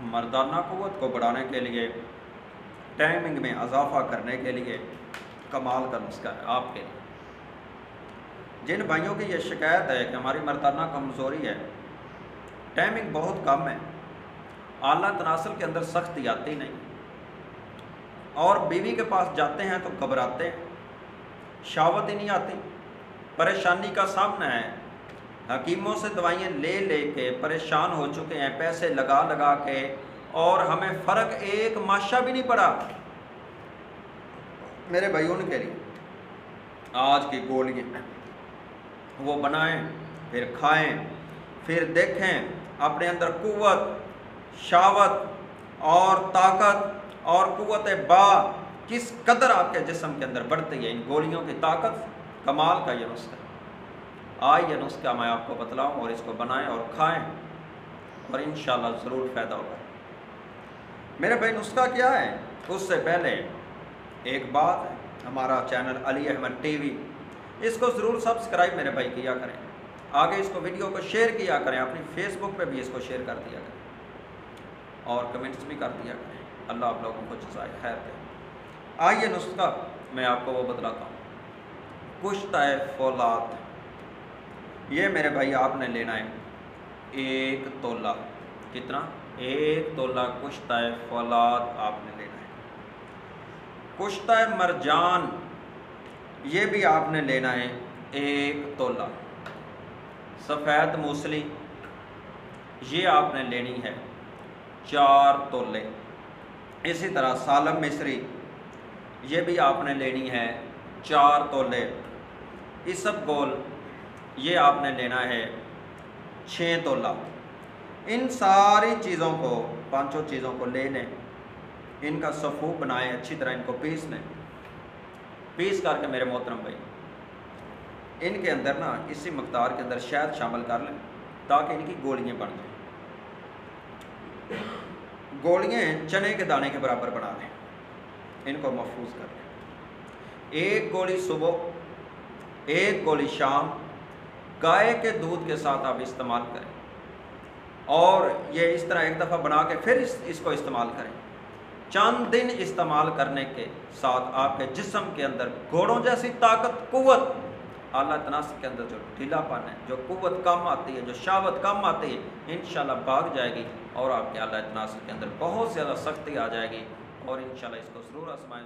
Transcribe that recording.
مردانہ قوت کو بڑھانے کے لیے، ٹائمنگ میں اضافہ کرنے کے لیے کمال کا نسخہ ہے آپ کے لیے۔ جن بھائیوں کی یہ شکایت ہے کہ ہماری مردانہ کمزوری ہے، ٹائمنگ بہت کم ہے، اعلیٰ تناسل کے اندر سختی آتی نہیں، اور بیوی کے پاس جاتے ہیں تو گھبراتے ہیں، شہوت ہی نہیں آتی، پریشانی کا سامنا ہے، حکیموں سے دوائیں لے لے کے پریشان ہو چکے ہیں، پیسے لگا لگا کے، اور ہمیں فرق ایک ماشا بھی نہیں پڑا۔ میرے بھائیوں کے لیے آج کی گولیاں وہ بنائیں، پھر کھائیں، پھر دیکھیں اپنے اندر قوت، شہوت اور طاقت اور قوت با کس قدر آپ کے جسم کے اندر بڑھتی ہے۔ ان گولیوں کی طاقت کمال کا یہ نسخہ ہے۔ یہ نسخہ میں آپ کو بتلاؤں، اور اس کو بنائیں اور کھائیں، اور انشاءاللہ ضرور فائدہ ہوگا۔ میرے بھائی نسخہ کیا ہے؟ اس سے پہلے ایک بات ہے، ہمارا چینل علی احمد ٹی وی، اس کو ضرور سبسکرائب میرے بھائی کیا کریں، آگے اس کو ویڈیو کو شیئر کیا کریں، اپنی فیس بک پہ بھی اس کو شیئر کر دیا کریں، اور کمنٹس بھی کر دیا کریں۔ اللہ آپ لوگوں کو جزائے خیر دے۔ آئیے نسخہ میں آپ کو وہ بتلاتا ہوں۔ کشتہ فولاد، یہ میرے بھائی آپ نے لینا ہے 1 تولہ۔ کتنا؟ 1 تولہ کشتہ فولاد آپ نے لینا ہے۔ کشتہ مرجان، یہ بھی آپ نے لینا ہے 1 تولہ۔ سفید موسلی، یہ آپ نے لینی ہے 4 تولے۔ اسی طرح سالم مصری، یہ بھی آپ نے لینی ہے 4 تولے۔ اسب گول، یہ آپ نے لینا ہے 6 تولہ۔ ان ساری چیزوں کو، 5 چیزوں کو لے لیں، ان کا صفوف بنائیں، اچھی طرح ان کو پیس لیں۔ پیس کر کے میرے محترم بھائی، ان کے اندر نا اسی مقدار کے اندر شہد شامل کر لیں، تاکہ ان کی گولیاں بن جائیں۔ گولیاں چنے کے دانے کے برابر بنا لیں، ان کو محفوظ کر لیں۔ 1 گولی صبح، 1 گولی شام، گائے کے دودھ کے ساتھ آپ استعمال کریں، اور یہ اس طرح ایک دفعہ بنا کے پھر اس کو استعمال کریں۔ چند دن استعمال کرنے کے ساتھ آپ کے جسم کے اندر گھوڑوں جیسی طاقت، قوت، اعلیٰ تناسل کے اندر جو ڈھیلا پن ہے، جو قوت کم آتی ہے، جو شہوت کم آتی ہے، انشاءاللہ بھاگ جائے گی، اور آپ کے اعلیٰ تناسل کے اندر بہت زیادہ سختی آ جائے گی، اور انشاءاللہ اس کو ضرور آزمائیں۔